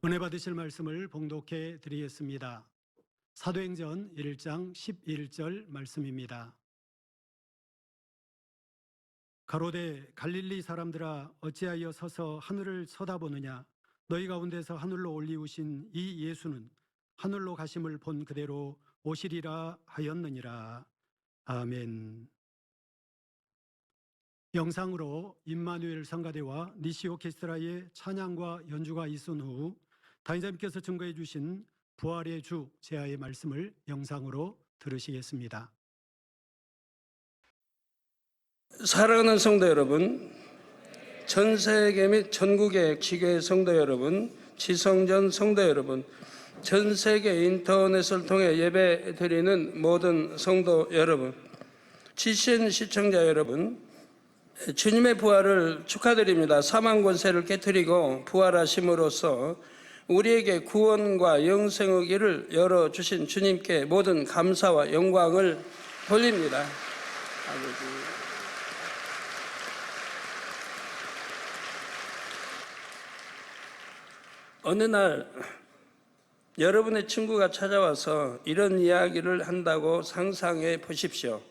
은혜 받으실 말씀을 봉독해 드리겠습니다. 사도행전 1장 11절 말씀입니다. 가로되 갈릴리 사람들아 어찌하여 서서 하늘을 쳐다보느냐. 너희 가운데서 하늘로 올리우신 이 예수는 하늘로 가심을 본 그대로 오시리라 하였느니라. 아멘. 영상으로 임마누엘 성가대와 니시 오케스트라의 찬양과 연주가 있은 후 단장님께서 증거해 주신 부활의 주 제아의 말씀을 영상으로 들으시겠습니다. 사랑하는 성도 여러분, 전 세계 및 전국의 지교회 성도 여러분, 지성전 성도 여러분, 전 세계 인터넷을 통해 예배 드리는 모든 성도 여러분, GCN 시청자 여러분, 주님의 부활을 축하드립니다. 사망 권세를 깨뜨리고 부활하심으로써 우리에게 구원과 영생의 길을 열어주신 주님께 모든 감사와 영광을 돌립니다. 아버지. 어느 날 여러분의 친구가 찾아와서 이런 이야기를 한다고 상상해 보십시오.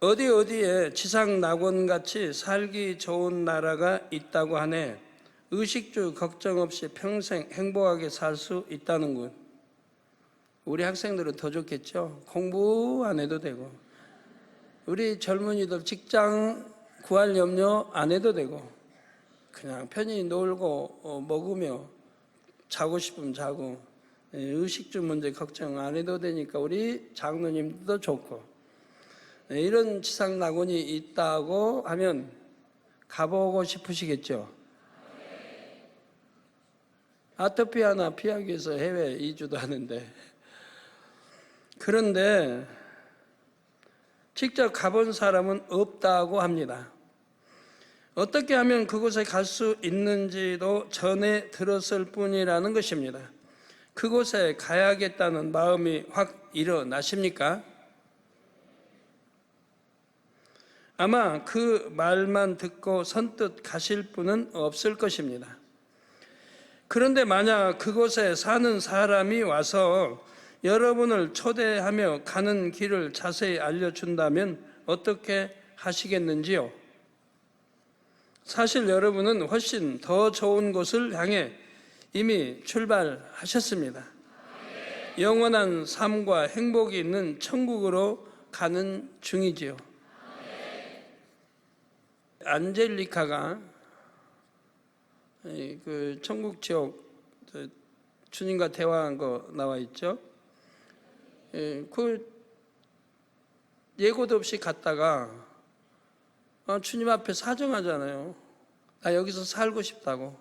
어디에 지상낙원같이 살기 좋은 나라가 있다고 하네. 의식주 걱정 없이 평생 행복하게 살 수 있다는군. 우리 학생들은 더 좋겠죠. 공부 안 해도 되고, 우리 젊은이들 직장 구할 염려 안 해도 되고, 그냥 편히 놀고 먹으며 자고 싶으면 자고, 의식주 문제 걱정 안 해도 되니까 우리 장로님도 좋고, 이런 지상낙원이 있다고 하면 가보고 싶으시겠죠. 아토피 하나 피하기 위해서 해외 이주도 하는데, 그런데 직접 가본 사람은 없다고 합니다. 어떻게 하면 그곳에 갈 수 있는지도 전에 들었을 뿐이라는 것입니다. 그곳에 가야겠다는 마음이 확 일어나십니까? 아마 그 말만 듣고 선뜻 가실 분은 없을 것입니다. 그런데 만약 그곳에 사는 사람이 와서 여러분을 초대하며 가는 길을 자세히 알려준다면 어떻게 하시겠는지요? 사실 여러분은 훨씬 더 좋은 곳을 향해 이미 출발하셨습니다. 영원한 삶과 행복이 있는 천국으로 가는 중이지요. 안젤리카가 그 천국 지옥 주님과 대화한 거 나와 있죠. 그 예고도 없이 갔다가 주님 앞에 사정하잖아요. 나 여기서 살고 싶다고,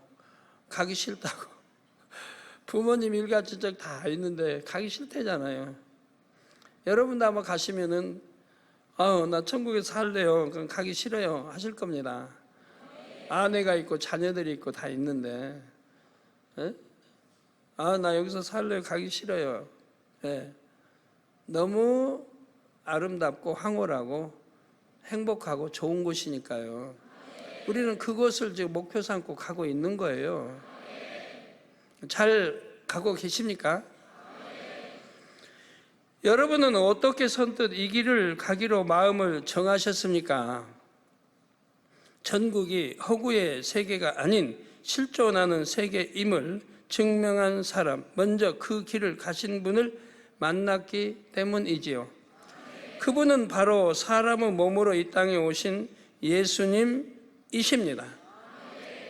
가기 싫다고. 부모님 일가친척 다 있는데 가기 싫대잖아요. 여러분도 아마 가시면은 나 천국에 살래요. 그럼 가기 싫어요. 하실 겁니다. 아내가 있고 자녀들이 있고 다 있는데, 나 여기서 살래요. 가기 싫어요. 네. 너무 아름답고 황홀하고 행복하고 좋은 곳이니까요. 우리는 그것을 지금 목표 삼고 가고 있는 거예요. 잘 가고 계십니까? 여러분은 어떻게 선뜻 이 길을 가기로 마음을 정하셨습니까? 전국이 허구의 세계가 아닌 실존하는 세계임을 증명한 사람, 먼저 그 길을 가신 분을 만났기 때문이지요. 그분은 바로 사람의 몸으로 이 땅에 오신 예수님이십니다.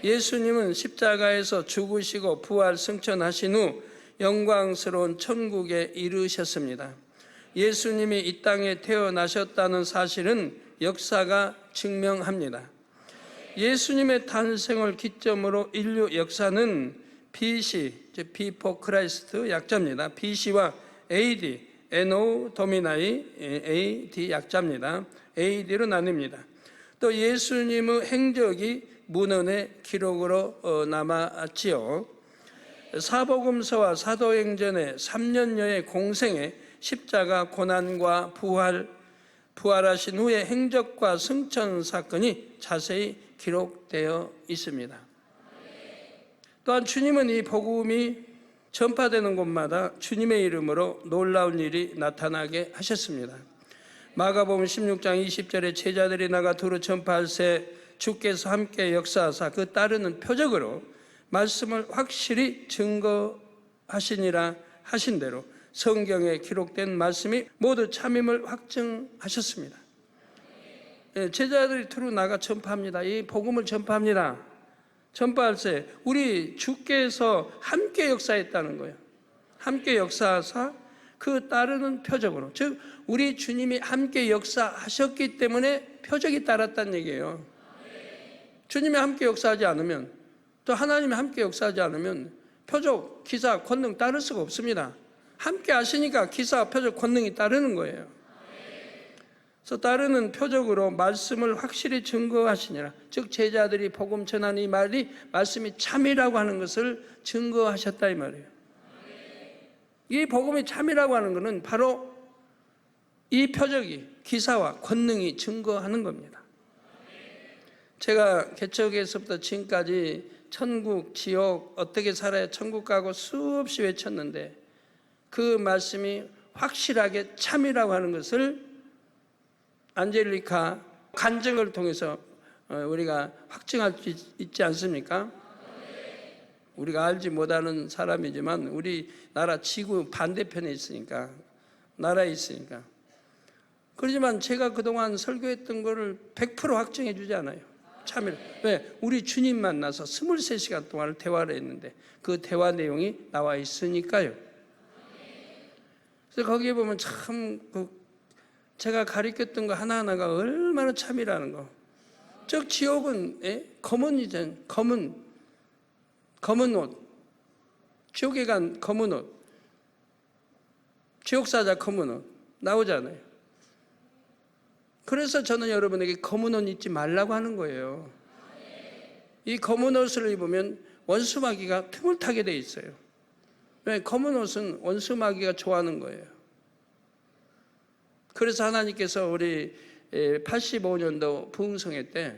예수님은 십자가에서 죽으시고 부활 승천하신 후 영광스러운 천국에 이르셨습니다. 예수님이 이 땅에 태어나셨다는 사실은 역사가 증명합니다. 예수님의 탄생을 기점으로 인류 역사는 BC, Before Christ 약자입니다. BC와 AD, Anno Domini, AD 약자입니다. AD로 나뉩니다. 또 예수님의 행적이 문헌의 기록으로 남았지요. 사복음서와 사도행전의 3년여의 공생에 십자가 고난과 부활하신 후의 행적과 승천 사건이 자세히 기록되어 있습니다. 또한 주님은 이 복음이 전파되는 곳마다 주님의 이름으로 놀라운 일이 나타나게 하셨습니다. 마가복음 16장 20절에 제자들이 나가 두루 전파할새 주께서 함께 역사하사 그 따르는 표적으로 말씀을 확실히 증거하시니라 하신 대로 성경에 기록된 말씀이 모두 참임을 확증하셨습니다. 제자들이 두루 나가 전파합니다. 이 복음을 전파합니다. 전파할새 우리 주께서 함께 역사했다는 거예요. 함께 역사하사 그 따르는 표적으로, 즉 우리 주님이 함께 역사하셨기 때문에 표적이 따랐다는 얘기예요. 주님이 함께 역사하지 않으면, 또 하나님이 함께 역사하지 않으면 표적, 기사, 권능 따를 수가 없습니다. 함께 하시니까 기사, 표적, 권능이 따르는 거예요. 그래서 따르는 표적으로 말씀을 확실히 증거하시니라. 즉 제자들이 복음 전하는 이 말씀이 참이라고 하는 것을 증거하셨다 이 말이에요. 이 복음이 참이라고 하는 것은 바로 이 표적이, 기사와 권능이 증거하는 겁니다. 제가 개척에서부터 지금까지 천국, 지옥, 어떻게 살아야 천국 가고 수없이 외쳤는데 그 말씀이 확실하게 참이라고 하는 것을 안젤리카 간증을 통해서 우리가 확증할 수 있지 않습니까? 우리가 알지 못하는 사람이지만 우리나라 지구 반대편에 있으니까, 나라에 있으니까. 그렇지만 제가 그동안 설교했던 거를 100% 확증해 주지 않아요. 참여를. 왜? 우리 주님 만나서 23시간 동안 대화를 했는데 그 대화 내용이 나와 있으니까요. 그래서 거기에 보면 참 제가 가르쳤던 거 하나하나가 얼마나 참이라는 거. 즉 지옥은 검은이잖아요. 검은 옷. 지옥에 간 검은 옷. 지옥사자 검은 옷 나오잖아요. 그래서 저는 여러분에게 검은 옷 입지 말라고 하는 거예요. 이 검은 옷을 입으면 원수마귀가 틈을 타게 돼 있어요. 왜? 검은 옷은 원수마귀가 좋아하는 거예요. 그래서 하나님께서 우리 85년도 부흥성회 때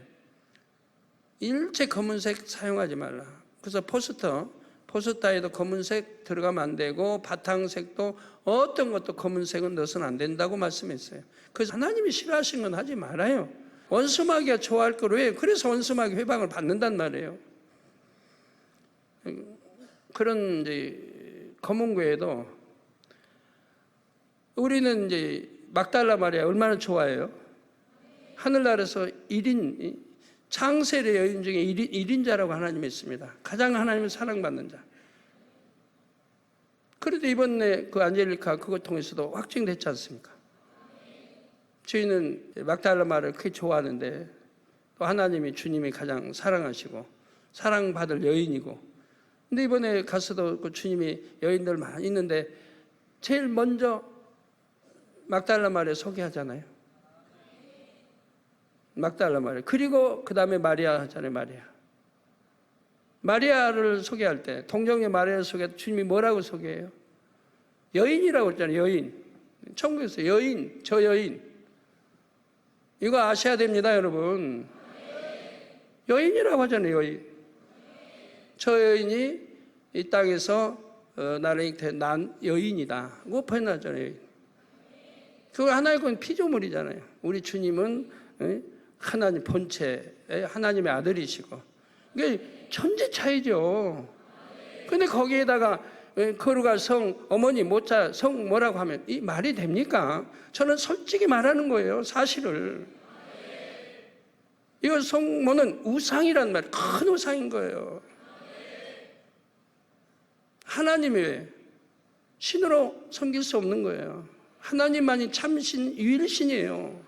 일체 검은색 사용하지 말라. 그래서 포스터에도 검은색 들어가면 안 되고 바탕색도 어떤 것도 검은색은 넣어서는 안 된다고 말씀했어요. 그래서 하나님이 싫어하신 건 하지 말아요. 원수마귀가 좋아할 거로 왜? 그래서 원수마귀 회방을 받는단 말이에요. 그런 이제 검은교회도 우리는 이제 막달라 마리아 얼마나 좋아해요? 하늘나라에서 1인, 창세의 여인 중에 1인자라고 하나님이 있습니다. 가장 하나님을 사랑받는 자. 그래도 이번에 그 안젤리카 그것 통해서도 확증됐지 않습니까? 저희는 막달라 마리아를 크게 좋아하는데 또 하나님이 주님이 가장 사랑하시고 사랑받을 여인이고, 근데 이번에 가서도 그 주님이 여인들 많이 있는데 제일 먼저 막달라 마리아 소개하잖아요. 막달라 마리아. 그리고 그 다음에 마리아 하잖아요. 마리아를 소개할 때, 동정의 마리아를 소개할 때 주님이 뭐라고 소개해요? 여인이라고 했잖아요. 여인. 천국에서 여인, 저 여인. 이거 아셔야 됩니다, 여러분. 여인이라고 하잖아요. 여인. 저 여인이 이 땅에서 나를 잉태한 여인이다. 그거 표현하잖아요. 그거 하나의 건 피조물이잖아요. 우리 주님은 하나님 본체, 하나님의 아들이시고, 이게 천지 차이죠. 근데 거기에다가 거룩한 성, 어머니, 모자, 성 뭐라고 하면 이 말이 됩니까? 저는 솔직히 말하는 거예요, 사실을. 이거 성모는 우상이란 말, 큰 우상인 거예요. 하나님의 신으로 섬길 수 없는 거예요. 하나님만이 참신, 유일신이에요.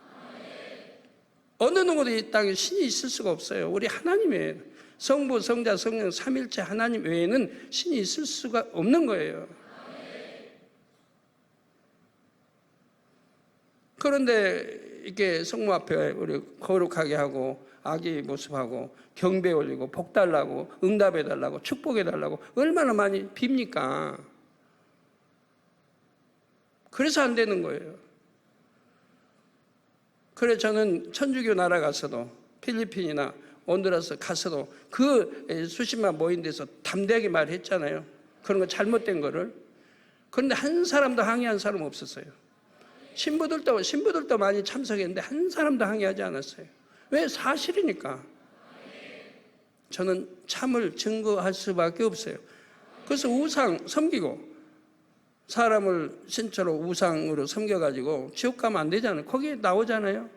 어느 누구도 이 땅에 신이 있을 수가 없어요. 우리 하나님의 성부, 성자, 성령, 삼일체 하나님 외에는 신이 있을 수가 없는 거예요. 그런데 이렇게 성모 앞에 우리 거룩하게 하고 아기 모습하고 경배 올리고 복 달라고 응답해 달라고 축복해 달라고 얼마나 많이 빕니까? 그래서 안 되는 거예요. 그래 저는 천주교 나라 가서도 필리핀이나 온두라스 가서도 그 수십만 모인 데서 담대하게 말했잖아요. 그런 거 잘못된 거를. 그런데 한 사람도 항의한 사람 없었어요. 신부들도 많이 참석했는데 한 사람도 항의하지 않았어요. 왜? 사실이니까. 저는 참을 증거할 수밖에 없어요. 그래서 우상 섬기고 사람을 신처로 우상으로 섬겨가지고 지옥 가면 안 되잖아요. 거기에 나오잖아요.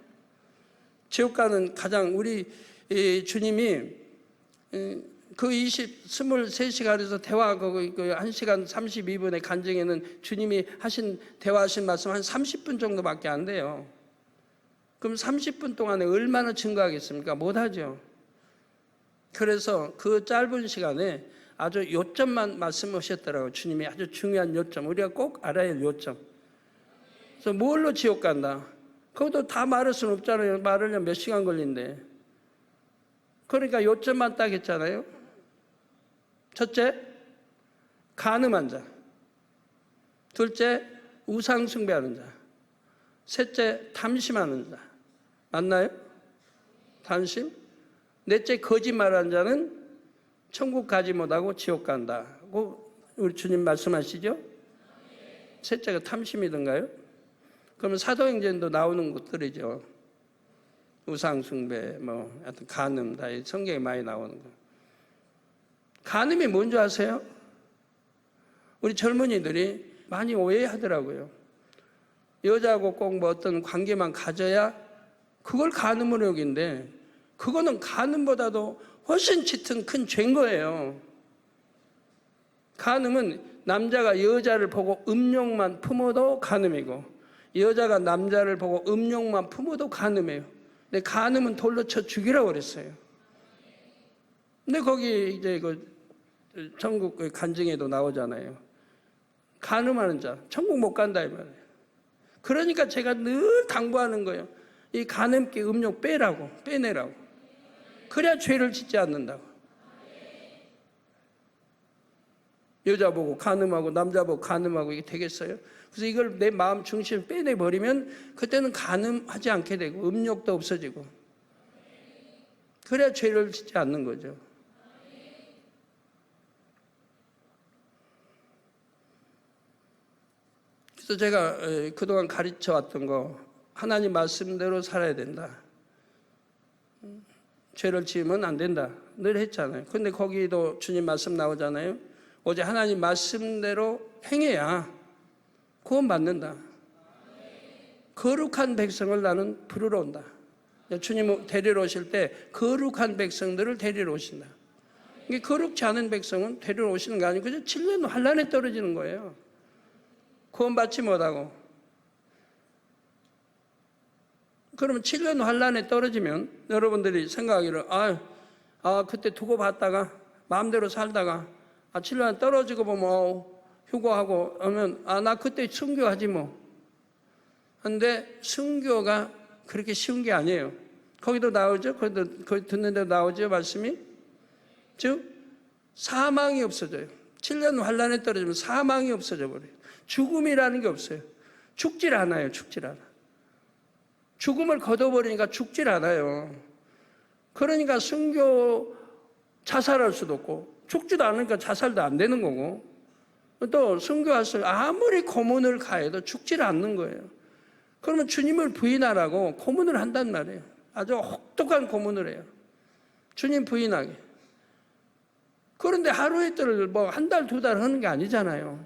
지옥 가는 가장 우리 주님이 그 23시간에서 대화 그 1시간 32분의 간증에는 주님이 대화하신 말씀 한 30분 정도밖에 안 돼요. 그럼 30분 동안에 얼마나 증거하겠습니까? 못하죠. 그래서 그 짧은 시간에 아주 요점만 말씀하셨더라고요. 주님이 아주 중요한 요점, 우리가 꼭 알아야 할 요점. 그래서 뭘로 지옥 간다? 그것도 다 말할 수는 없잖아요. 말하려면 몇 시간 걸린대. 그러니까 요점만 딱 했잖아요. 첫째, 간음한 자. 둘째, 우상 숭배하는 자. 셋째, 탐심하는 자. 맞나요? 탐심? 넷째, 거짓말하는 자는 천국 가지 못하고 지옥 간다고 우리 주님 말씀하시죠? 셋째가 탐심이던가요? 그러면 사도행전도 나오는 것들이죠. 우상숭배, 하여튼 간음, 다 성경에 많이 나오는 거. 간음이 뭔지 아세요? 우리 젊은이들이 많이 오해하더라고요. 여자하고 꼭 어떤 관계만 가져야 그걸 간음으로 여긴데, 그거는 간음보다도 훨씬 짙은 큰 죄인 거예요. 간음은 남자가 여자를 보고 음욕만 품어도 간음이고, 여자가 남자를 보고 음욕만 품어도 간음이에요. 근데 간음은 돌로 쳐 죽이라고 그랬어요. 근데 거기 이제 천국 간증에도 나오잖아요. 간음하는 자, 천국 못 간다 이 말이에요. 그러니까 제가 늘 당부하는 거예요. 이 간음기 음욕 빼내라고. 그래야 죄를 짓지 않는다고. 여자 보고 간음하고 남자 보고 간음하고 이게 되겠어요? 그래서 이걸 내 마음 중심을 빼내버리면 그때는 간음하지 않게 되고 음욕도 없어지고, 그래야 죄를 짓지 않는 거죠. 그래서 제가 그동안 가르쳐 왔던 거, 하나님 말씀대로 살아야 된다. 죄를 지으면 안 된다. 늘 했잖아요. 근데 거기도 주님 말씀 나오잖아요. 오직 하나님 말씀대로 행해야 구원 받는다. 거룩한 백성을 나는 부르러 온다. 주님 데리러 오실 때 거룩한 백성들을 데리러 오신다. 이게 거룩지 않은 백성은 데리러 오시는 거 아니고 그냥 7년 환란에 떨어지는 거예요. 구원 받지 못하고. 그러면 7년 환란에 떨어지면 여러분들이 생각하기를 그때 두고 봤다가 마음대로 살다가 7년 떨어지고 보면 휴고하고 하면 나 그때 순교하지 뭐. 근데 순교가 그렇게 쉬운 게 아니에요. 거기도 나오죠? 거기 듣는 데도 나오죠? 말씀이? 즉 사망이 없어져요. 7년 환란에 떨어지면 사망이 없어져 버려요. 죽음이라는 게 없어요. 죽질 않아요. 죽음을 거둬버리니까 죽질 않아요. 그러니까 순교 자살할 수도 없고, 죽지도 않으니까 자살도 안 되는 거고, 또 순교할 아무리 고문을 가해도 죽질 않는 거예요. 그러면 주님을 부인하라고 고문을 한단 말이에요. 아주 혹독한 고문을 해요. 주님 부인하게. 그런데 하루 이틀을 한 달, 두 달 하는 게 아니잖아요.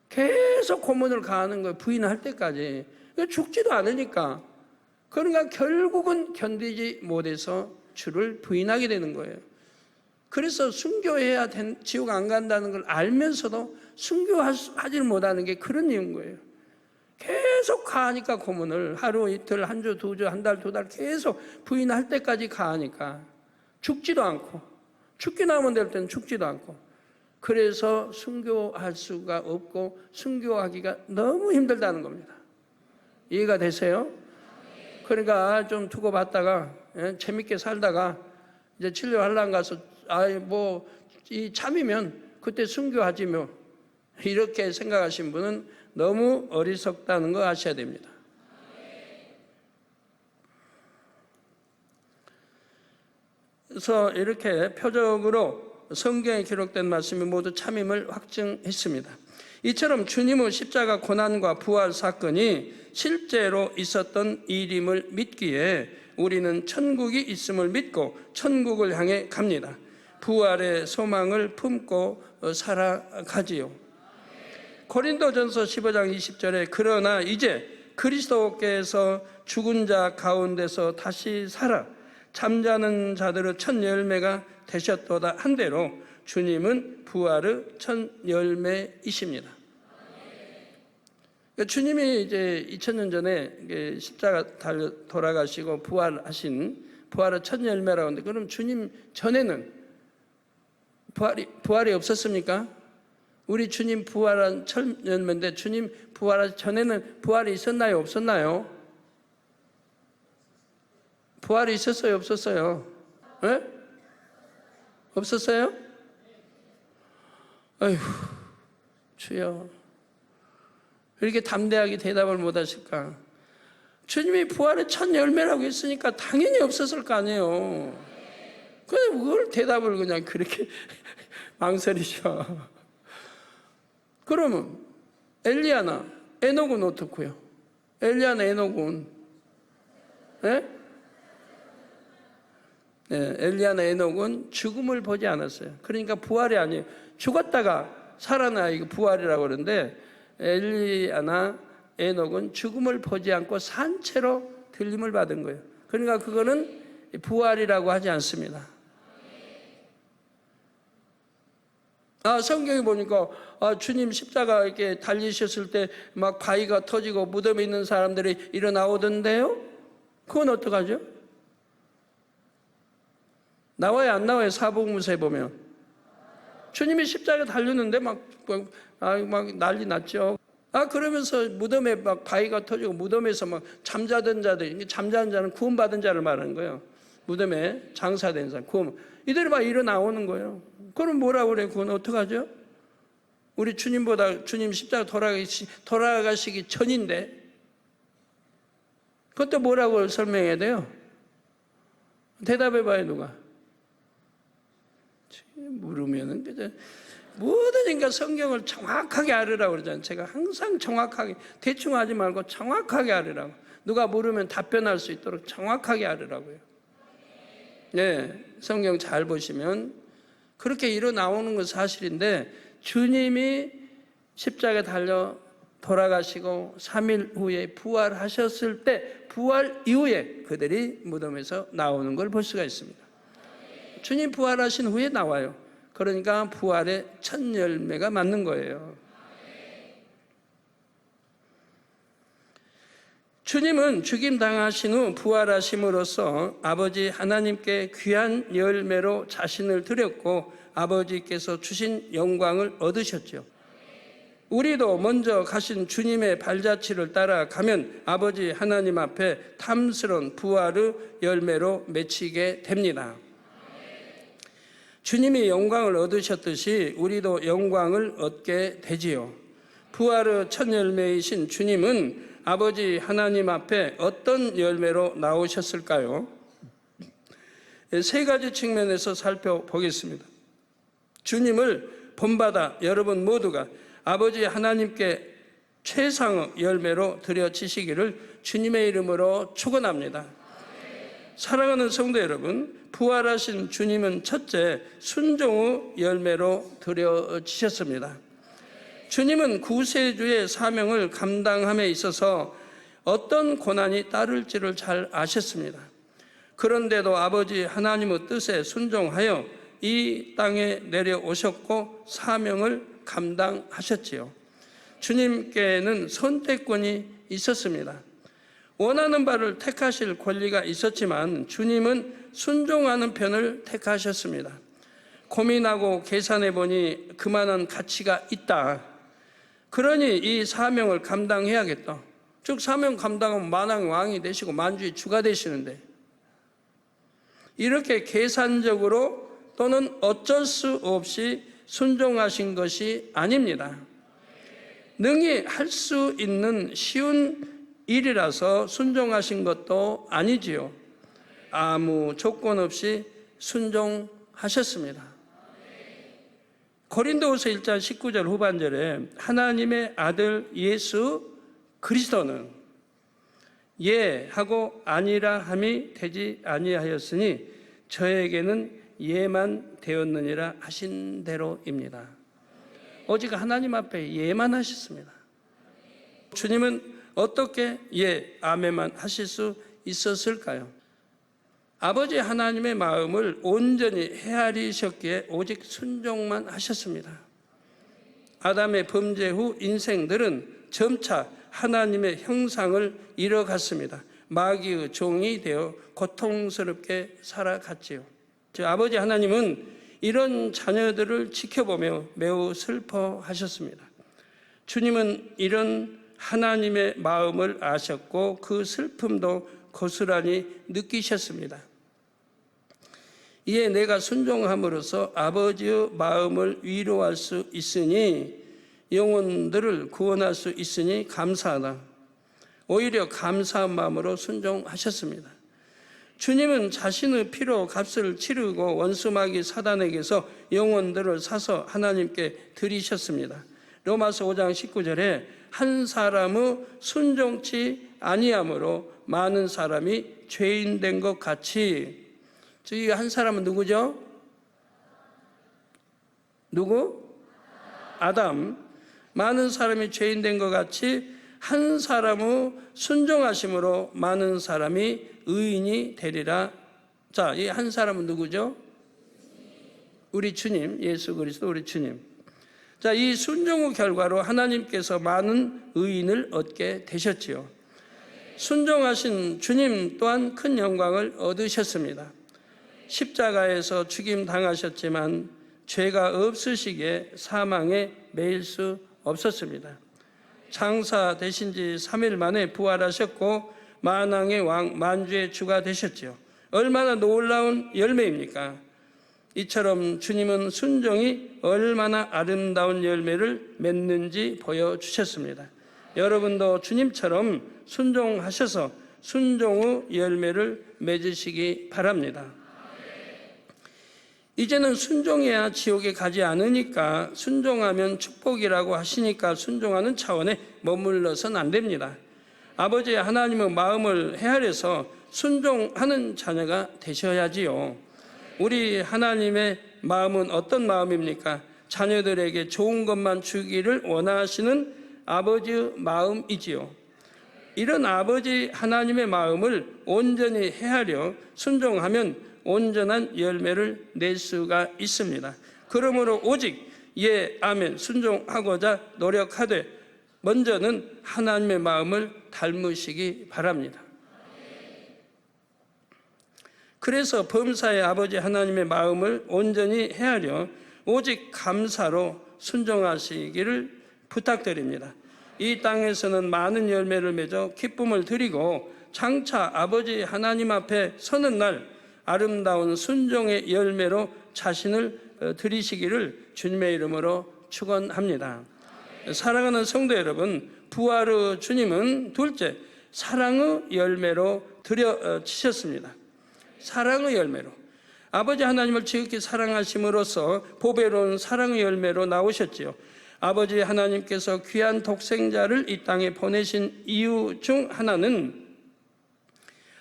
계속 고문을 가하는 거예요. 부인할 때까지. 죽지도 않으니까. 그러니까 결국은 견디지 못해서 주를 부인하게 되는 거예요. 그래서 순교해야 지옥 안 간다는 걸 알면서도 순교하지 못하는 게 그런 이유인 거예요. 계속 가하니까 고문을 하루 이틀 한 주 두 주 한 달 두 달 계속 부인할 때까지 가하니까 죽지도 않고, 죽기 나오면 될 때는 죽지도 않고, 그래서 순교할 수가 없고 순교하기가 너무 힘들다는 겁니다. 이해가 되세요? 그러니까 좀 두고 봤다가 재밌게 살다가 이제 치료하려고 가서 이 참이면 그때 순교하지 뭐, 이렇게 생각하신 분은 너무 어리석다는 거 아셔야 됩니다. 그래서 이렇게 표적으로 성경에 기록된 말씀이 모두 참임을 확증했습니다. 이처럼 주님의 십자가 고난과 부활 사건이 실제로 있었던 일임을 믿기에 우리는 천국이 있음을 믿고 천국을 향해 갑니다. 부활의 소망을 품고 살아가지요. 고린도전서 15장 20절에 그러나 이제 그리스도께서 죽은 자 가운데서 다시 살아 잠자는 자들의 첫 열매가 되셨도다 한대로 주님은 부활의 첫 열매이십니다. 주님이 이제 2000년 전에 십자가 달려 돌아가시고 부활의 첫 열매라고 하는데, 그럼 주님 전에는 부활이 없었습니까? 우리 주님 부활한 첫 열매인데 주님 부활하기 전에는 부활이 있었나요? 없었나요? 부활이 있었어요? 없었어요? 네? 없었어요? 아휴, 주여, 이렇게 담대하게 대답을 못 하실까? 주님이 부활의 첫 열매라고 했으니까 당연히 없었을 거 아니에요. 근데 그걸 대답을 그냥 그렇게 망설이셔. 그러면 엘리야나 에녹은 어떻고요? 엘리야나 에녹은 엘리야나 에녹은 죽음을 보지 않았어요. 그러니까 부활이 아니에요. 죽었다가 살아나 이거 부활이라고 그러는데, 엘리야나 에녹은 죽음을 보지 않고 산 채로 들림을 받은 거예요. 그러니까 그거는 부활이라고 하지 않습니다. 성경에 보니까 주님 십자가 이렇게 달리셨을 때 막 바위가 터지고 무덤에 있는 사람들이 일어나오던데요? 그건 어떡하죠? 나와요 안 나와요? 사복음서에 보면 주님이 십자가 달렸는데 막 난리 났죠. 그러면서 무덤에 막 바위가 터지고 무덤에서 막 잠자던 자들, 잠자는 자는 구원받은 자를 말하는 거예요. 무덤에 장사된 사람, 이들이 막 일어나오는 거예요. 그럼 뭐라고 그래? 그건 어떡하죠? 우리 주님보다 주님 십자가 돌아가시기 전인데 그것도 뭐라고 설명해야 돼요? 대답해봐요, 누가? 물으면은 그저 뭐든가 성경을 정확하게 알으라고 그러잖아요. 제가 항상 정확하게, 대충 하지 말고 정확하게 알으라고. 누가 물으면 답변할 수 있도록 정확하게 알으라고요. 네, 성경 잘 보시면 그렇게 일어나오는 건 사실인데, 주님이 십자가에 달려 돌아가시고 3일 후에 부활하셨을 때, 부활 이후에 그들이 무덤에서 나오는 걸 볼 수가 있습니다. 주님 부활하신 후에 나와요. 그러니까 부활의 첫 열매가 맞는 거예요. 주님은 죽임 당하신 후 부활하심으로써 아버지 하나님께 귀한 열매로 자신을 드렸고 아버지께서 주신 영광을 얻으셨죠. 우리도 먼저 가신 주님의 발자취를 따라가면 아버지 하나님 앞에 탐스러운 부활의 열매로 맺히게 됩니다. 주님이 영광을 얻으셨듯이 우리도 영광을 얻게 되지요. 부활의 첫 열매이신 주님은 아버지 하나님 앞에 어떤 열매로 나오셨을까요? 세 가지 측면에서 살펴보겠습니다. 주님을 본받아 여러분 모두가 아버지 하나님께 최상의 열매로 드려지시기를 주님의 이름으로 축원합니다. 사랑하는 성도 여러분, 부활하신 주님은 첫째 순종의 열매로 드려지셨습니다. 주님은 구세주의 사명을 감당함에 있어서 어떤 고난이 따를지를 잘 아셨습니다. 그런데도 아버지 하나님의 뜻에 순종하여 이 땅에 내려오셨고 사명을 감당하셨지요. 주님께는 선택권이 있었습니다. 원하는 바를 택하실 권리가 있었지만 주님은 순종하는 편을 택하셨습니다. 고민하고 계산해 보니 그만한 가치가 있다. 그러니 이 사명을 감당해야겠다. 즉 사명 감당하면 만왕 왕이 되시고 만주의 주가 되시는데, 이렇게 계산적으로 또는 어쩔 수 없이 순종하신 것이 아닙니다. 능히 할 수 있는 쉬운 일이라서 순종하신 것도 아니지요. 아무 조건 없이 순종하셨습니다. 고린도후서 1장 19절 후반절에 하나님의 아들 예수 그리스도는 예 하고 아니라 함이 되지 아니하였으니 저에게는 예만 되었느니라 하신 대로입니다. 오직 하나님 앞에 예만 하셨습니다. 주님은 어떻게 예, 아멘만 하실 수 있었을까요? 아버지 하나님의 마음을 온전히 헤아리셨기에 오직 순종만 하셨습니다. 아담의 범죄 후 인생들은 점차 하나님의 형상을 잃어갔습니다. 마귀의 종이 되어 고통스럽게 살아갔지요. 아버지 하나님은 이런 자녀들을 지켜보며 매우 슬퍼하셨습니다. 주님은 이런 하나님의 마음을 아셨고 그 슬픔도 고스란히 느끼셨습니다. 이에 내가 순종함으로써 아버지의 마음을 위로할 수 있으니 영혼들을 구원할 수 있으니 감사하다. 오히려 감사한 마음으로 순종하셨습니다. 주님은 자신의 피로 값을 치르고 원수마귀 사단에게서 영혼들을 사서 하나님께 드리셨습니다. 로마서 5장 19절에 한 사람의 순종치 아니함으로 많은 사람이 죄인 된 것 같이, 이 한 사람은 누구죠? 누구? 아담. 많은 사람이 죄인 된 것 같이 한 사람의 순종하심으로 많은 사람이 의인이 되리라. 자, 이 한 사람은 누구죠? 우리 주님, 예수 그리스도 우리 주님. 자, 이 순종의 결과로 하나님께서 많은 의인을 얻게 되셨지요. 순종하신 주님 또한 큰 영광을 얻으셨습니다. 십자가에서 죽임 당하셨지만 죄가 없으시기에 사망에 매일 수 없었습니다. 장사 되신 지 3일 만에 부활하셨고 만왕의 왕 만주의 주가 되셨지요. 얼마나 놀라운 열매입니까? 이처럼 주님은 순종이 얼마나 아름다운 열매를 맺는지 보여주셨습니다. 여러분도 주님처럼 순종하셔서 순종의 열매를 맺으시기 바랍니다. 이제는 순종해야 지옥에 가지 않으니까, 순종하면 축복이라고 하시니까 순종하는 차원에 머물러서는 안 됩니다. 아버지 하나님의 마음을 헤아려서 순종하는 자녀가 되셔야지요. 우리 하나님의 마음은 어떤 마음입니까? 자녀들에게 좋은 것만 주기를 원하시는 아버지의 마음이지요. 이런 아버지 하나님의 마음을 온전히 헤아려 순종하면 온전한 열매를 낼 수가 있습니다. 그러므로 오직 예, 아멘 순종하고자 노력하되 먼저는 하나님의 마음을 닮으시기 바랍니다. 그래서 범사의 아버지 하나님의 마음을 온전히 헤아려 오직 감사로 순종하시기를 부탁드립니다. 이 땅에서는 많은 열매를 맺어 기쁨을 드리고 장차 아버지 하나님 앞에 서는 날 아름다운 순종의 열매로 자신을 드리시기를 주님의 이름으로 축원합니다. 사랑하는 성도 여러분, 부활의 주님은 둘째, 사랑의 열매로 드려지셨습니다. 사랑의 열매로. 아버지 하나님을 지극히 사랑하심으로써 보배로운 사랑의 열매로 나오셨지요. 아버지 하나님께서 귀한 독생자를 이 땅에 보내신 이유 중 하나는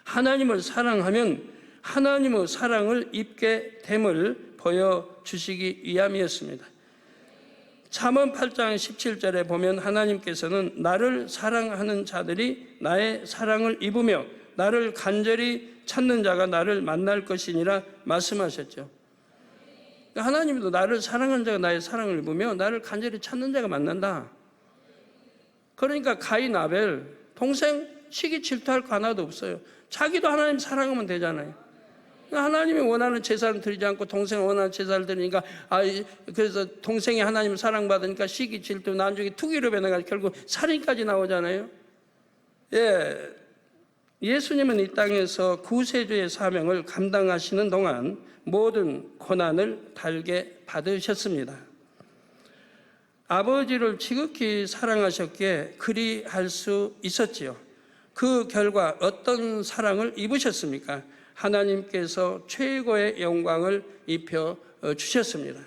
하나님을 사랑하면 하나님의 사랑을 입게 됨을 보여주시기 위함이었습니다. 잠언 8장 17절에 보면 하나님께서는 나를 사랑하는 자들이 나의 사랑을 입으며 나를 간절히 찾는 자가 나를 만날 것이니라 말씀하셨죠. 하나님도 나를 사랑하는 자가 나의 사랑을 입으며 나를 간절히 찾는 자가 만난다. 그러니까 가인 아벨 동생 시기 질투할 거 하나도 없어요. 자기도 하나님 사랑하면 되잖아요. 하나님이 원하는 제사를 드리지 않고 동생이 원하는 제사를 드리니까 그래서 동생이 하나님 사랑받으니까 시기 질투 나중에 투기로 변해가지고 결국 살인까지 나오잖아요. 예, 예수님은 이 땅에서 구세주의 사명을 감당하시는 동안 모든 고난을 달게 받으셨습니다. 아버지를 지극히 사랑하셨기에 그리할 수 있었지요. 그 결과 어떤 사랑을 입으셨습니까? 하나님께서 최고의 영광을 입혀 주셨습니다.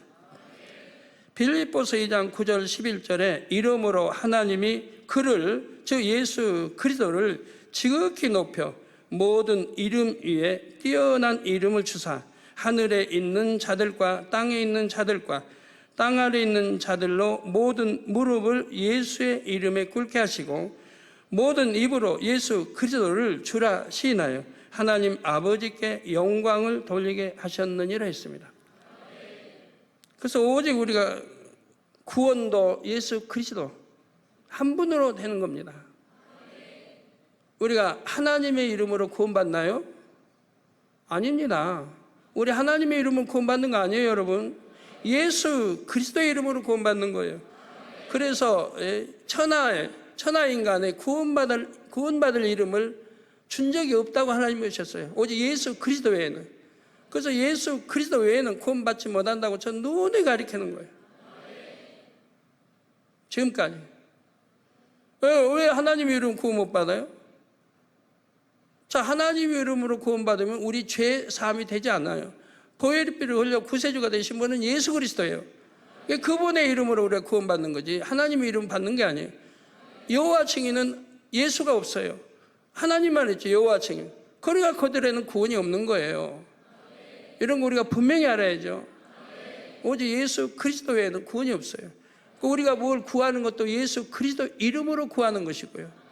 빌립보서 2장 9절 11절에 이름으로 하나님이 그를, 즉 예수 그리스도를 지극히 높여 모든 이름 위에 뛰어난 이름을 주사 하늘에 있는 자들과 땅에 있는 자들과 땅 아래 있는 자들로 모든 무릎을 예수의 이름에 꿇게 하시고 모든 입으로 예수 그리스도를 주라 시인하여 하나님 아버지께 영광을 돌리게 하셨느니라 했습니다. 그래서 오직 우리가 구원도 예수 그리스도 한 분으로 되는 겁니다. 우리가 하나님의 이름으로 구원받나요? 아닙니다. 우리 하나님의 이름으로 구원받는 거 아니에요, 여러분. 예수 그리스도의 이름으로 구원받는 거예요. 그래서 천하 인간의 구원받을 이름을 준 적이 없다고 하나님이 하셨어요. 오직 예수 그리스도 외에는. 그래서 예수 그리스도 외에는 구원받지 못한다고 전 눈에 가리키는 거예요. 지금까지. 왜 하나님의 이름 구원 못 받아요? 자, 하나님의 이름으로 구원받으면 우리 죄 사함이 되지 않아요. 보혈의 피를 흘려 구세주가 되신 분은 예수 그리스도예요. 그분의 이름으로 우리가 구원받는 거지 하나님의 이름 받는 게 아니에요. 여호와 증인은 예수가 없어요. 하나님만 있죠. 여호와 증인. 그러니까 그들에는 구원이 없는 거예요. 이런 거 우리가 분명히 알아야죠. 오직 예수 그리스도 외에는 구원이 없어요. 우리가 뭘 구하는 것도 예수 그리스도 이름으로 구하는 것이고요.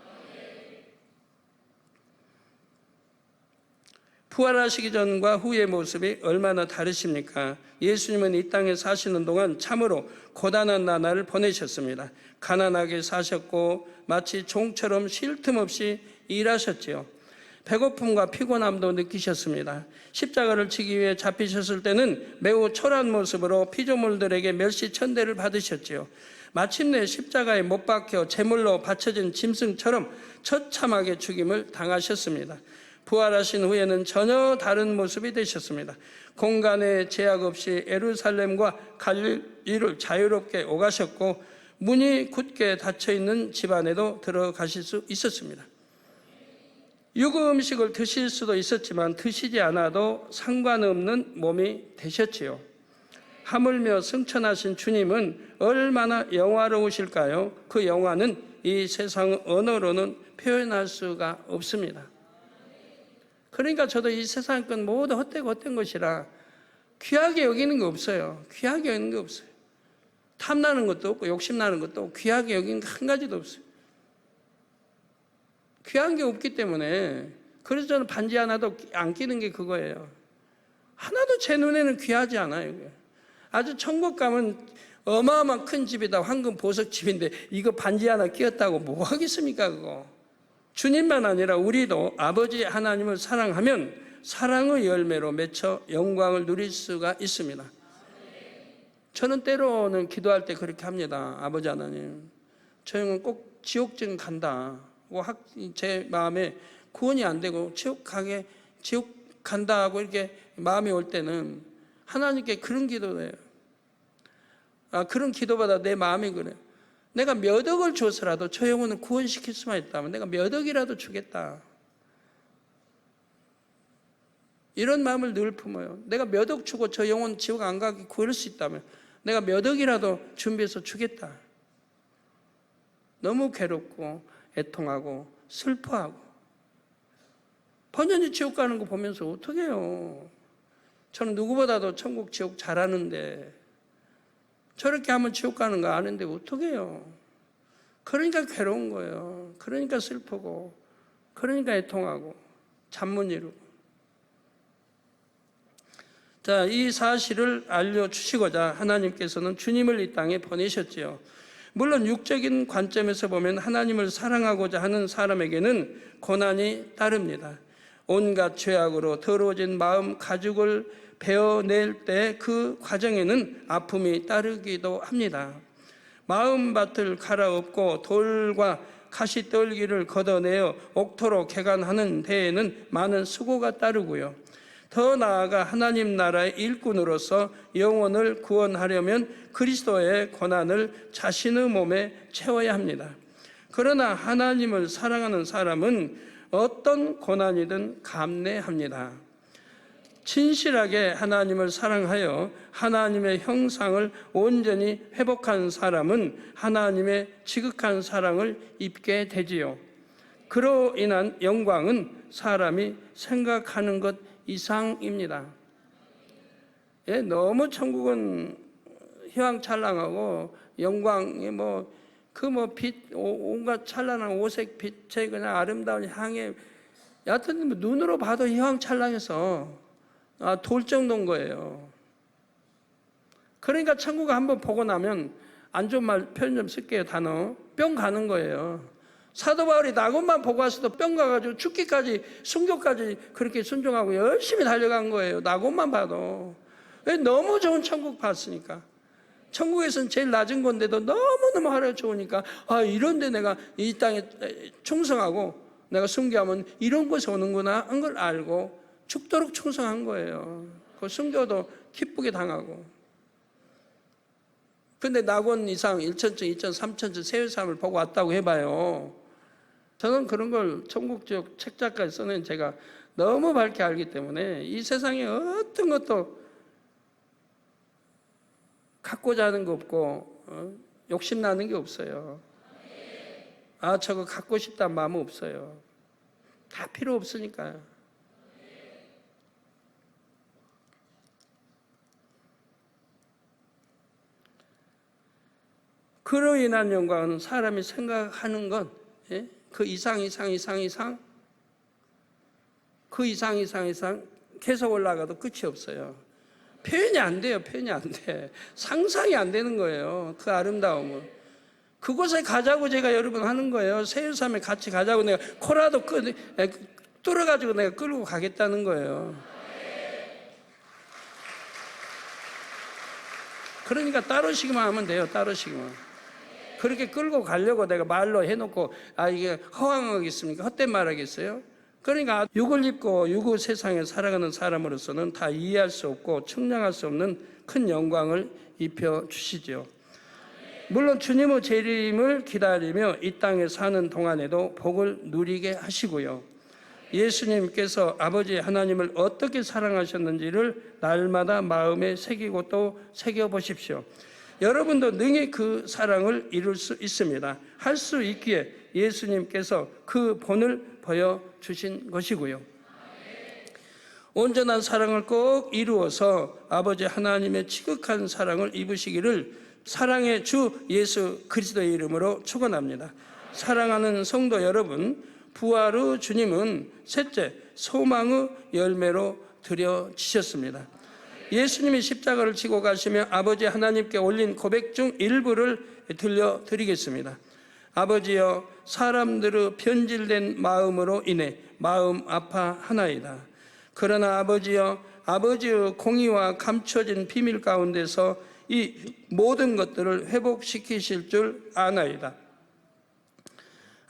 부활하시기 전과 후의 모습이 얼마나 다르십니까? 예수님은 이 땅에 사시는 동안 참으로 고단한 나날을 보내셨습니다. 가난하게 사셨고 마치 종처럼 쉴 틈 없이 일하셨지요. 배고픔과 피곤함도 느끼셨습니다. 십자가를 지기 위해 잡히셨을 때는 매우 초라한 모습으로 피조물들에게 멸시천대를 받으셨지요. 마침내 십자가에 못 박혀 제물로 바쳐진 짐승처럼 처참하게 죽임을 당하셨습니다. 부활하신 후에는 전혀 다른 모습이 되셨습니다. 공간의 제약 없이 예루살렘과 갈릴리를 자유롭게 오가셨고 문이 굳게 닫혀있는 집 안에도 들어가실 수 있었습니다. 유구 음식을 드실 수도 있었지만 드시지 않아도 상관없는 몸이 되셨지요. 하물며 승천하신 주님은 얼마나 영화로우실까요? 그 영화는 이 세상 언어로는 표현할 수가 없습니다. 그러니까 저도 이 세상 건 모두 헛된 것이라 귀하게 여기는 게 없어요. 귀하게 여기는 게 없어요. 탐나는 것도 없고 욕심나는 것도 없고 귀하게 여기는 게 한 가지도 없어요. 귀한 게 없기 때문에 그래서 저는 반지 하나도 안 끼는 게 그거예요. 하나도 제 눈에는 귀하지 않아요. 아주 천국 가면 어마어마한 큰 집이다. 황금 보석 집인데 이거 반지 하나 끼었다고 뭐 하겠습니까 그거. 주님만 아니라 우리도 아버지 하나님을 사랑하면 사랑의 열매로 맺혀 영광을 누릴 수가 있습니다. 저는 때로는 기도할 때 그렇게 합니다. 아버지 하나님, 저 형은 꼭 지옥 좀 간다. 제 마음에 구원이 안 되고 지옥 간다 하고 이렇게 마음이 올 때는 하나님께 그런 기도해요. 그런 기도보다 내 마음이 그래요. 내가 몇 억을 줘서라도 저 영혼을 구원시킬 수만 있다면 내가 몇 억이라도 주겠다. 이런 마음을 늘 품어요. 내가 몇 억 주고 저 영혼 지옥 안 가게 구할 수 있다면 내가 몇 억이라도 준비해서 주겠다. 너무 괴롭고 애통하고 슬퍼하고 번연히 지옥 가는 거 보면서 어떻게 해요? 저는 누구보다도 천국 지옥 잘하는데 저렇게 하면 지옥 가는 거 아는데 어떻게 해요? 그러니까 괴로운 거예요. 그러니까 슬프고 그러니까 애통하고 잠 못 이루고. 자, 이 사실을 알려주시고자 하나님께서는 주님을 이 땅에 보내셨지요. 물론 육적인 관점에서 보면 하나님을 사랑하고자 하는 사람에게는 고난이 따릅니다. 온갖 죄악으로 더러워진 마음 가죽을 베어낼 때 그 과정에는 아픔이 따르기도 합니다. 마음밭을 갈아엎고 돌과 가시떨기를 걷어내어 옥토로 개간하는 데에는 많은 수고가 따르고요. 더 나아가 하나님 나라의 일꾼으로서 영혼을 구원하려면 그리스도의 고난을 자신의 몸에 채워야 합니다. 그러나 하나님을 사랑하는 사람은 어떤 고난이든 감내합니다. 진실하게 하나님을 사랑하여 하나님의 형상을 온전히 회복한 사람은 하나님의 지극한 사랑을 입게 되지요. 그로 인한 영광은 사람이 생각하는 것 이상입니다. 예, 너무 천국은 휘황찬란하고 영광이 빛, 온갖 찬란한 오색 빛의 그냥 아름다운 향에, 여하튼 눈으로 봐도 휘황찬란해서 돌 정도인 거예요. 그러니까 천국을 한번 보고 나면, 안 좋은 말 표현 좀 쓸게요, 단어. 뿅 가는 거예요. 사도 바울이 낙원만 보고 왔어도 뿅 가가지고 죽기까지, 순교까지 그렇게 순종하고 열심히 달려간 거예요. 낙원만 봐도. 왜? 너무 좋은 천국 봤으니까. 천국에서는 제일 낮은 건데도 너무너무 하루가 좋으니까, 이런데 내가 이 땅에 충성하고 내가 순교하면 이런 곳에 오는구나 한 걸 알고 죽도록 충성한 거예요. 그 순교도 기쁘게 당하고. 근데 낙원 이상 1천층, 2천, 3천층 세율삼을 보고 왔다고 해봐요. 저는 그런 걸 천국지옥 책자까지 써낸 제가 너무 밝게 알기 때문에 이 세상에 어떤 것도 갖고자 하는 거 없고 욕심나는 게 없어요. 저거 갖고 싶다는 마음은 없어요. 다 필요 없으니까요. 그로 인한 영광은 사람이 생각하는 것, 그 이상 그 이상 계속 올라가도 끝이 없어요. 표현이 안 돼요. 표현이 안 돼. 상상이 안 되는 거예요. 그 아름다움은. 그곳에 가자고 제가 여러분 하는 거예요. 세율섬에 같이 가자고 내가 코라도 뚫어가지고 내가 끌고 가겠다는 거예요. 그러니까 따르시기만 하면 돼요. 따르시기만. 그렇게 끌고 가려고 내가 말로 해놓고 이게 허황하겠습니까? 헛된 말 하겠어요? 그러니까 육을 입고 육의 세상에 살아가는 사람으로서는 다 이해할 수 없고 측량할 수 없는 큰 영광을 입혀주시죠. 물론 주님의 재림을 기다리며 이 땅에 사는 동안에도 복을 누리게 하시고요. 예수님께서 아버지 하나님을 어떻게 사랑하셨는지를 날마다 마음에 새기고 또 새겨보십시오. 여러분도 능히 그 사랑을 이룰 수 있습니다. 할 수 있기에 예수님께서 그 본을 보여주신 것이고요. 온전한 사랑을 꼭 이루어서 아버지 하나님의 지극한 사랑을 입으시기를 사랑의 주 예수 그리스도의 이름으로 축원합니다. 사랑하는 성도 여러분, 부활의 주님은 셋째 소망의 열매로 드려지셨습니다. 예수님이 십자가를 지고 가시며 아버지 하나님께 올린 고백 중 일부를 들려드리겠습니다. 아버지여, 사람들의 변질된 마음으로 인해 마음 아파하나이다. 그러나 아버지여, 아버지의 공의와 감춰진 비밀 가운데서 이 모든 것들을 회복시키실 줄 아나이다.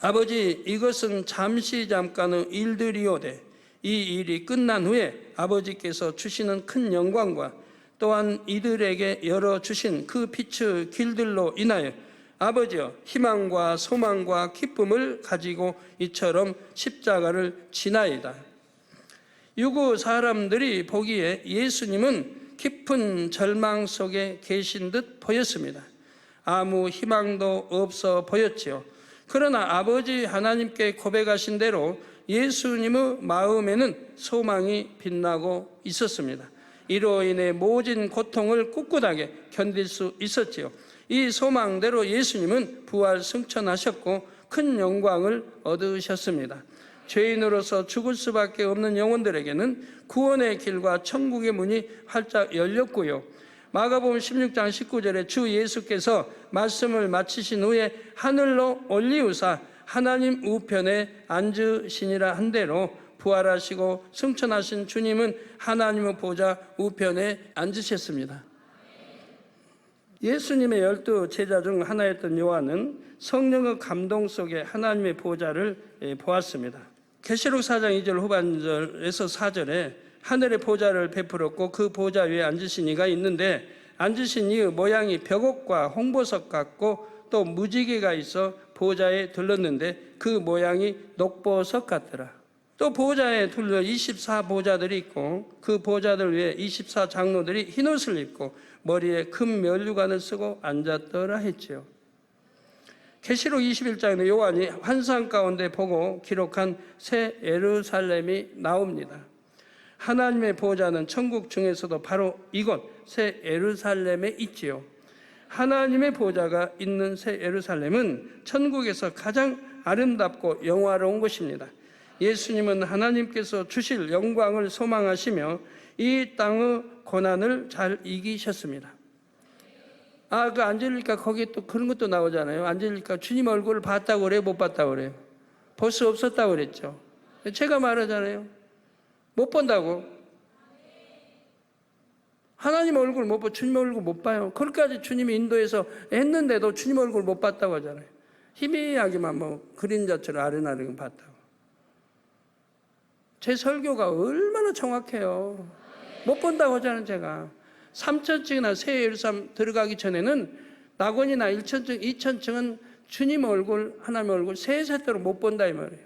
아버지, 이것은 잠깐의 일들이오되 이 일이 끝난 후에 아버지께서 주시는 큰 영광과 또한 이들에게 열어주신 그 빛의 길들로 인하여 아버지여, 희망과 소망과 기쁨을 가지고 이처럼 십자가를 지나이다. 유구 사람들이 보기에 예수님은 깊은 절망 속에 계신 듯 보였습니다. 아무 희망도 없어 보였지요. 그러나 아버지 하나님께 고백하신 대로 예수님의 마음에는 소망이 빛나고 있었습니다. 이로 인해 모진 고통을 꿋꿋하게 견딜 수 있었지요. 이 소망대로 예수님은 부활 승천하셨고 큰 영광을 얻으셨습니다. 죄인으로서 죽을 수밖에 없는 영혼들에게는 구원의 길과 천국의 문이 활짝 열렸고요. 마가복음 16장 19절에 주 예수께서 말씀을 마치신 후에 하늘로 올리우사 하나님 우편에 앉으시니라 한 대로 부활하시고 승천하신 주님은 하나님의 보좌 우편에 앉으셨습니다. 예수님의 12 제자 중 하나였던 요한은 성령의 감동 속에 하나님의 보좌를 보았습니다. 계시록 4장 2절 후반절에서 4절에 하늘의 보좌를 베풀었고 그 보좌 위에 앉으신 이가 있는데 앉으신 이의 모양이 벽옥과 홍보석 같고 또 무지개가 있어 보좌에 들렀는데 그 모양이 녹보석 같더라. 또 보좌에 둘러 24 보좌들이 있고 그 보좌들 위에 24 장로들이 흰옷을 입고 머리에 금 면류관을 쓰고 앉았더라 했지요. 계시록 21장에 요한이 환상 가운데 보고 기록한 새 예루살렘이 나옵니다. 하나님의 보좌는 천국 중에서도 바로 이곳 새 예루살렘에 있지요. 하나님의 보좌가 있는 새 예루살렘은 천국에서 가장 아름답고 영화로운 곳입니다. 예수님은 하나님께서 주실 영광을 소망하시며 이 땅의 고난을 잘 이기셨습니다. 그 안젤리카 거기에 또 그런 것도 나오잖아요. 안젤리카 주님 얼굴을 봤다고 그래요? 못 봤다고 그래요? 볼 수 없었다고 그랬죠. 제가 말하잖아요. 못 본다고. 하나님 얼굴 못 봐, 주님 얼굴 못 봐요. 그렇게까지 주님이 인도해서 했는데도 주님 얼굴 못 봤다고 하잖아요. 희미하게만 그림자처럼 아른아른 봤다고. 제 설교가 얼마나 정확해요. 못 본다고 하잖아요, 제가. 3,000층이나 새 예루살렘 들어가기 전에는 낙원이나 1,000층, 2,000층은 주님 얼굴, 하나님 얼굴 세세토록 못 본다 이 말이에요.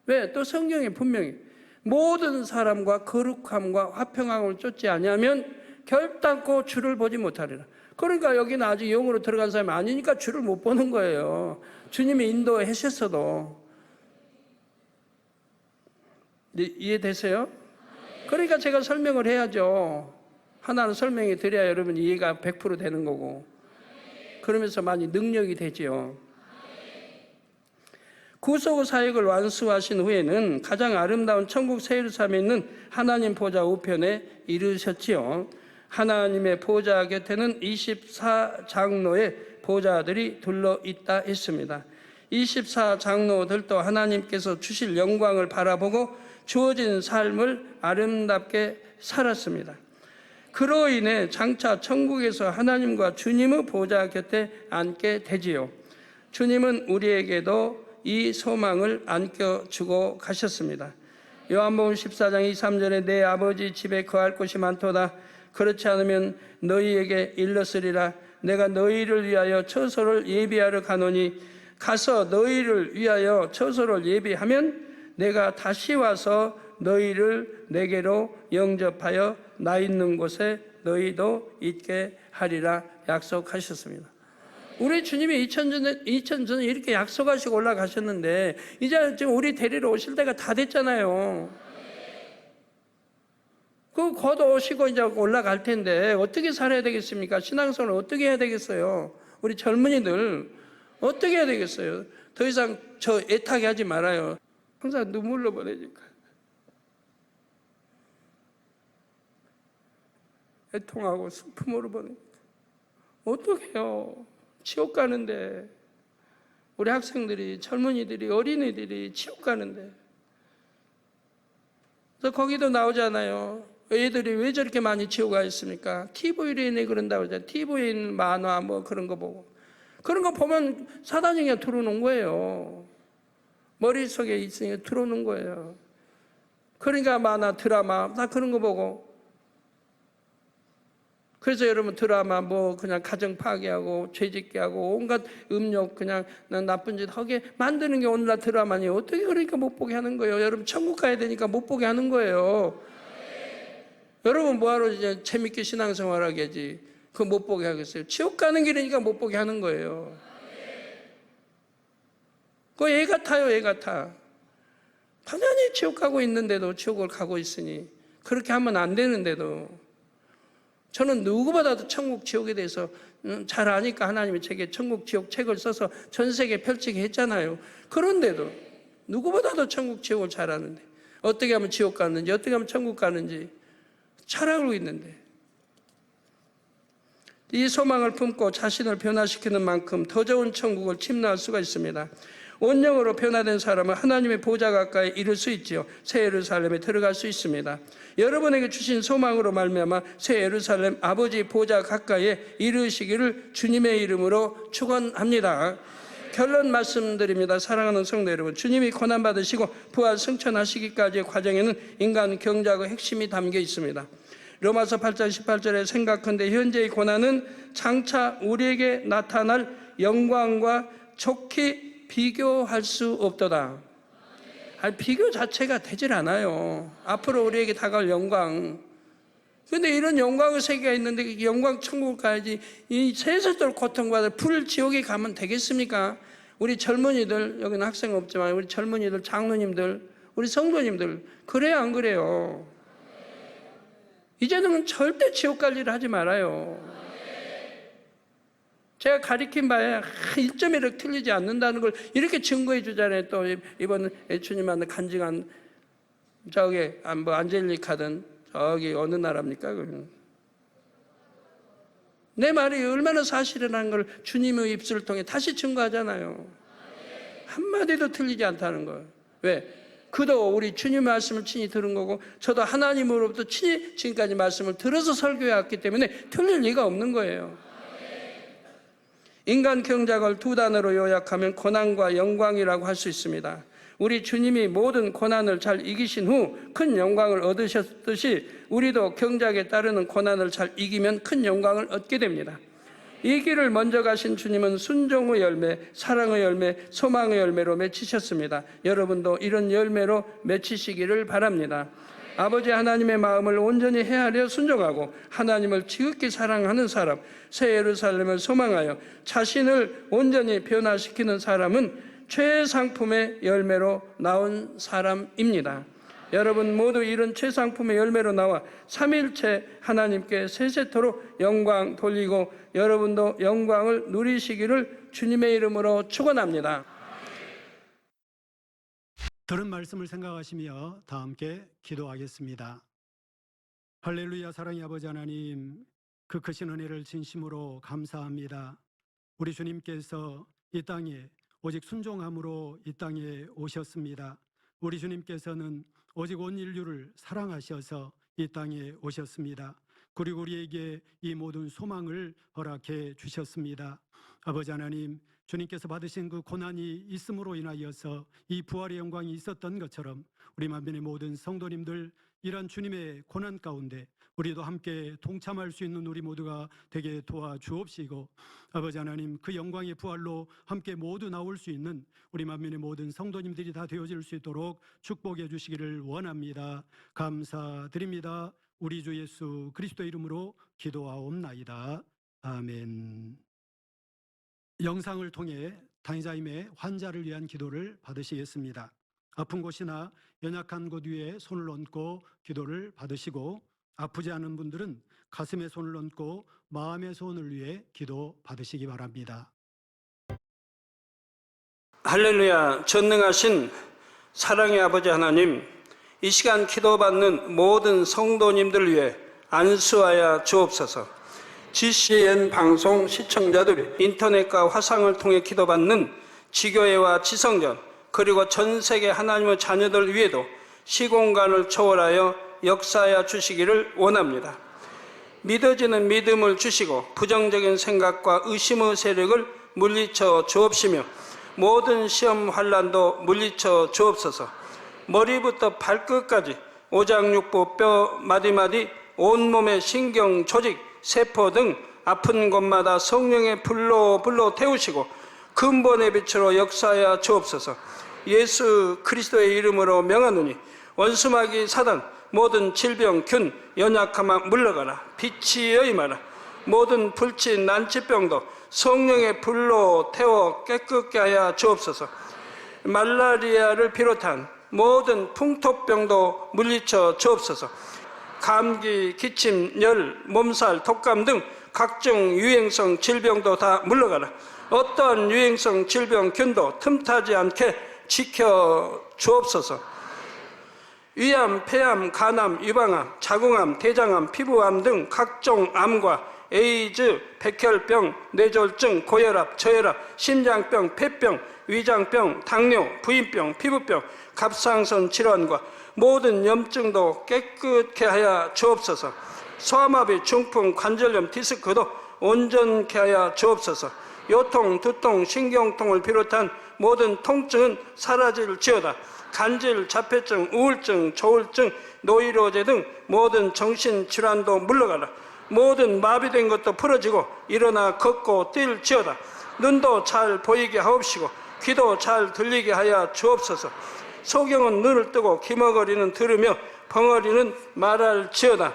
왜? 또 성경에 분명히 모든 사람과 거룩함과 화평함을 쫓지 아니하면 결단코 주를 보지 못하리라. 그러니까 여기는 아직 영으로 들어간 사람이 아니니까 주를 못 보는 거예요. 주님이 인도하셨어도. 이해되세요? 그러니까 제가 설명을 해야죠. 하나는 설명해 드려야 여러분 이해가 100% 되는 거고. 그러면서 많이 능력이 되지요. 구속 사역을 완수하신 후에는 가장 아름다운 천국 새 예루살렘에 있는 하나님 보좌 우편에 이르셨지요. 하나님의 보좌 곁에는 24장로의 보좌들이 둘러 있다 했습니다. 24장로들도 하나님께서 주실 영광을 바라보고 주어진 삶을 아름답게 살았습니다. 그로 인해 장차 천국에서 하나님과 주님의 보좌 곁에 앉게 되지요. 주님은 우리에게도 이 소망을 안겨주고 가셨습니다. 요한복음 14장 23절에 내 아버지 집에 거할 곳이 많도다. 그렇지 않으면 너희에게 일렀으리라. 내가 너희를 위하여 처소를 예비하러 가노니 가서 너희를 위하여 처소를 예비하면 내가 다시 와서 너희를 내게로 영접하여 나 있는 곳에 너희도 있게 하리라 약속하셨습니다. 우리 주님이 2000년 전에 이렇게 약속하시고 올라가셨는데 이제 지금 우리 데리러 오실 때가 다 됐잖아요. 곧 오시고 이제 올라갈 텐데 어떻게 살아야 되겠습니까? 신앙생활을 어떻게 해야 되겠어요? 우리 젊은이들 어떻게 해야 되겠어요? 더 이상 저 애타게 하지 말아요. 항상 눈물로 보내니까. 애통하고 슬픔으로 보내니까. 어떡해요? 지옥 가는데. 우리 학생들이, 젊은이들이, 어린이들이 지옥 가는데. 그래서 거기도 나오잖아요. 애들이 왜 저렇게 많이 지옥 가 있습니까? TV로 인해 그런다고 그러잖아요. TV에 있는 만화 그런 거 보고. 그런 거 보면 사단이 그냥 들어오는 거예요. 머릿속에 있으니까 들어오는 거예요. 그러니까 만화, 드라마 다 그런 거 보고. 그래서 여러분 드라마 그냥 가정 파괴하고 죄짓게 하고 온갖 음욕 그냥 나쁜 짓 하게 만드는 게 오늘날 드라마니 어떻게 그러니까 못 보게 하는 거예요. 여러분 천국 가야 되니까 못 보게 하는 거예요. 여러분 뭐하러 이제 재밌게 신앙생활 하겠지. 그거 못 보게 하겠어요. 지옥 가는 길이니까 못 보게 하는 거예요. 그거 애 같아요. 애 같아. 당연히 지옥 가고 있는데도 지옥을 가고 있으니 그렇게 하면 안 되는데도 저는 누구보다도 천국 지옥에 대해서 잘 아니까 하나님이 제게 천국 지옥 책을 써서 전 세계에 펼치게 했잖아요. 그런데도 누구보다도 천국 지옥을 잘 아는데 어떻게 하면 지옥 가는지 어떻게 하면 천국 가는지 잘 알고 있는데 이 소망을 품고 자신을 변화시키는 만큼 더 좋은 천국을 침노할 수가 있습니다. 온영으로 변화된 사람은 하나님의 보좌 가까이 이룰 수 있지요. 새 예루살렘에 들어갈 수 있습니다. 여러분에게 주신 소망으로 말미암아 새 예루살렘 아버지 보좌 가까이에 이르시기를 주님의 이름으로 축원합니다. 결론 말씀드립니다. 사랑하는 성도 여러분, 주님이 고난받으시고 부활 승천하시기까지의 과정에는 인간 경작의 핵심이 담겨 있습니다. 로마서 8장 18절에 생각한데 현재의 고난은 장차 우리에게 나타날 영광과 좋게 비교할 수 없도다. 비교 자체가 되질 않아요. 앞으로 우리에게 다가올 영광. 근데 이런 영광의 세계가 있는데 이 영광 천국 가야지 이 세세토록 고통받아 불 지옥에 가면 되겠습니까? 우리 젊은이들, 여기는 학생 없지만 우리 젊은이들, 장로님들, 우리 성도님들, 그래요 안 그래요? 이제는 절대 지옥 갈 일을 하지 말아요. 제가 가리킨 바에 1.1억 틀리지 않는다는 걸 이렇게 증거해 주잖아요. 또 이번 예수님한테 간증한 저기 뭐 안젤리카든 저기 어느 나라입니까? 내 말이 얼마나 사실이라는 걸 주님의 입술을 통해 다시 증거하잖아요. 한마디도 틀리지 않다는 걸. 왜? 그도 우리 주님 말씀을 친히 들은 거고 저도 하나님으로부터 친히 지금까지 말씀을 들어서 설교해 왔기 때문에 틀릴 리가 없는 거예요. 인간 경작을 두 단어로 요약하면 고난과 영광이라고 할 수 있습니다. 우리 주님이 모든 고난을 잘 이기신 후 큰 영광을 얻으셨듯이 우리도 경작에 따르는 고난을 잘 이기면 큰 영광을 얻게 됩니다. 이 길을 먼저 가신 주님은 순종의 열매, 사랑의 열매, 소망의 열매로 맺히셨습니다. 여러분도 이런 열매로 맺히시기를 바랍니다. 아버지 하나님의 마음을 온전히 헤아려 순종하고 하나님을 지극히 사랑하는 사람, 새 예루살렘을 소망하여 자신을 온전히 변화시키는 사람은 최상품의 열매로 나온 사람입니다. 여러분 모두 이런 최상품의 열매로 나와 삼일체 하나님께 세세토록 영광 돌리고 여러분도 영광을 누리시기를 주님의 이름으로 축원합니다. 들은 말씀을 생각하시며 다 함께 기도하겠습니다. 할렐루야. 사랑의 아버지 하나님, 그 크신 은혜를 진심으로 감사합니다. 우리 주님께서 이 땅에 오직 순종함으로 이 땅에 오셨습니다. 우리 주님께서는 오직 온 인류를 사랑하셔서 이 땅에 오셨습니다. 그리고 우리에게 이 모든 소망을 허락해 주셨습니다. 아버지 하나님, 주님께서 받으신 그 고난이 있음으로 인하여서 이 부활의 영광이 있었던 것처럼 우리 만민의 모든 성도님들 이런 주님의 고난 가운데 우리도 함께 동참할 수 있는 우리 모두가 되게 도와주옵시고, 아버지 하나님, 그 영광의 부활로 함께 모두 나올 수 있는 우리 만민의 모든 성도님들이 다 되어질 수 있도록 축복해 주시기를 원합니다. 감사드립니다. 우리 주 예수 그리스도 이름으로 기도하옵나이다. 아멘. 영상을 통해 당의자임의 환자를 위한 기도를 받으시겠습니다. 아픈 곳이나 연약한 곳 위에 손을 얹고 기도를 받으시고, 아프지 않은 분들은 가슴에 손을 얹고 마음의 소원을 위해 기도 받으시기 바랍니다. 할렐루야. 전능하신 사랑의 아버지 하나님, 이 시간 기도받는 모든 성도님들 위해 안수하여 주옵소서. GCN 방송 시청자들이 인터넷과 화상을 통해 기도받는 지교회와 지성전, 그리고 전 세계 하나님의 자녀들 위에도 시공간을 초월하여 역사하여 주시기를 원합니다. 믿어지는 믿음을 주시고 부정적인 생각과 의심의 세력을 물리쳐 주옵시며 모든 시험 환난도 물리쳐 주옵소서. 머리부터 발끝까지 오장육부 뼈 마디마디 온몸의 신경 조직 세포 등 아픈 곳마다 성령의 불로 태우시고 근본의 빛으로 역사하여 주옵소서. 예수 그리스도의 이름으로 명하노니 원수마귀 사단 모든 질병 균 연약함아 물러가라. 빛이여 임하라. 모든 불치 난치병도 성령의 불로 태워 깨끗게 하여 주옵소서. 말라리아를 비롯한 모든 풍토병도 물리쳐 주옵소서. 감기, 기침, 열, 몸살, 독감 등 각종 유행성 질병도 다 물러가라. 어떠한 유행성 질병 균도 틈타지 않게 지켜 주옵소서. 위암, 폐암, 간암, 유방암, 자궁암, 대장암, 피부암 등 각종 암과 에이즈, 백혈병, 뇌졸중, 고혈압, 저혈압, 심장병, 폐병, 위장병, 당뇨, 부인병, 피부병, 갑상선 질환과 모든 염증도 깨끗게 하여 주옵소서. 소아마비, 중풍, 관절염, 디스크도 온전케 하여 주옵소서. 요통, 두통, 신경통을 비롯한 모든 통증은 사라질지어다. 간질, 자폐증, 우울증, 조울증, 노이로제 등 모든 정신질환도 물러가라. 모든 마비된 것도 풀어지고 일어나 걷고 뛸지어다. 눈도 잘 보이게 하옵시고 귀도 잘 들리게 하여 주옵소서. 소경은 눈을 뜨고 기머거리는 들으며 벙어리는 말할지어다.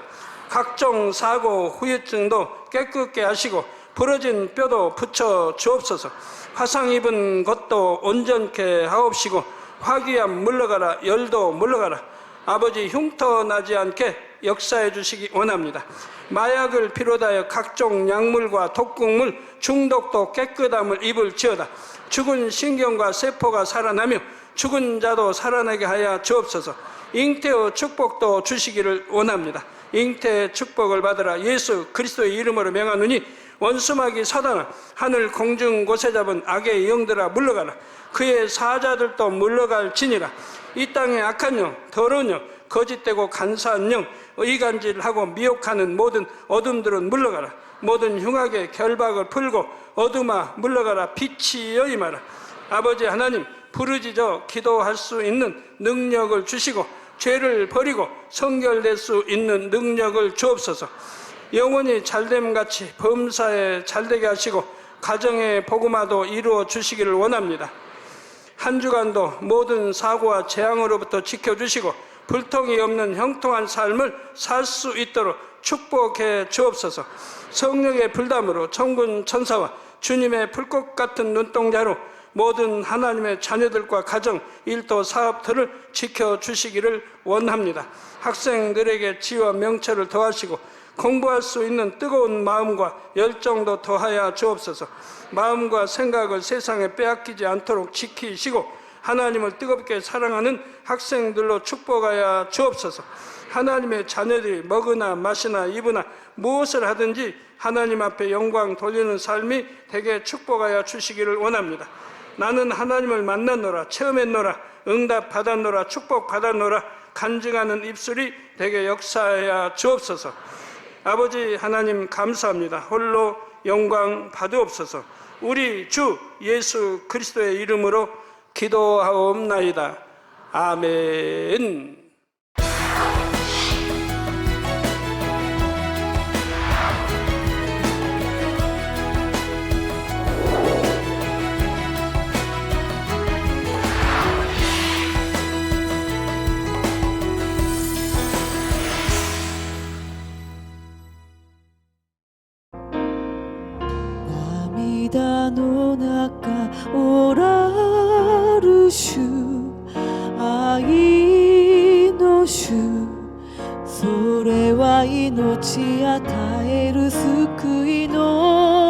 각종 사고 후유증도 깨끗게 하시고 부러진 뼈도 붙여 주옵소서. 화상 입은 것도 온전케 하옵시고 화기암 물러가라, 열도 물러가라. 아버지 흉터 나지 않게 역사해 주시기 원합니다. 마약을 비롯하여 각종 약물과 독극물 중독도 깨끗함을 입을지어다. 죽은 신경과 세포가 살아나며 죽은 자도 살아나게 하여 주옵소서. 잉태의 축복도 주시기를 원합니다. 잉태의 축복을 받으라. 예수 그리스도의 이름으로 명하노니 원수마귀 사단아, 하늘 공중 곳에 잡은 악의 영들아 물러가라. 그의 사자들도 물러갈지니라. 이 땅의 악한 영, 더러운 영, 거짓되고 간사한 영, 의간질하고 미혹하는 모든 어둠들은 물러가라. 모든 흉악의 결박을 풀고 어둠아 물러가라. 빛이여 임하라. 아버지 하나님, 부르짖어 기도할 수 있는 능력을 주시고 죄를 버리고 성결될 수 있는 능력을 주옵소서. 영원히 잘됨같이 범사에 잘되게 하시고 가정의 복음화도 이루어 주시기를 원합니다. 한 주간도 모든 사고와 재앙으로부터 지켜주시고 불통이 없는 형통한 삶을 살 수 있도록 축복해 주옵소서. 성령의 불담으로 천군 천사와 주님의 불꽃 같은 눈동자로 모든 하나님의 자녀들과 가정, 일도, 사업들을 지켜주시기를 원합니다. 학생들에게 지혜와 명철을 더하시고 공부할 수 있는 뜨거운 마음과 열정도 더하여 주옵소서. 마음과 생각을 세상에 빼앗기지 않도록 지키시고 하나님을 뜨겁게 사랑하는 학생들로 축복하여 주옵소서. 하나님의 자녀들이 먹으나 마시나 입으나 무엇을 하든지 하나님 앞에 영광 돌리는 삶이 되게 축복하여 주시기를 원합니다. 나는 하나님을 만났노라, 체험했노라, 응답 받았노라, 축복 받았노라 간증하는 입술이 되게 역사하여 주옵소서. 아버지 하나님 감사합니다. 홀로 영광 받으옵소서. 우리 주 예수 그리스도의 이름으로 기도하옵나이다. 아멘.涙の中おらる主、愛の主、それは命与える救いの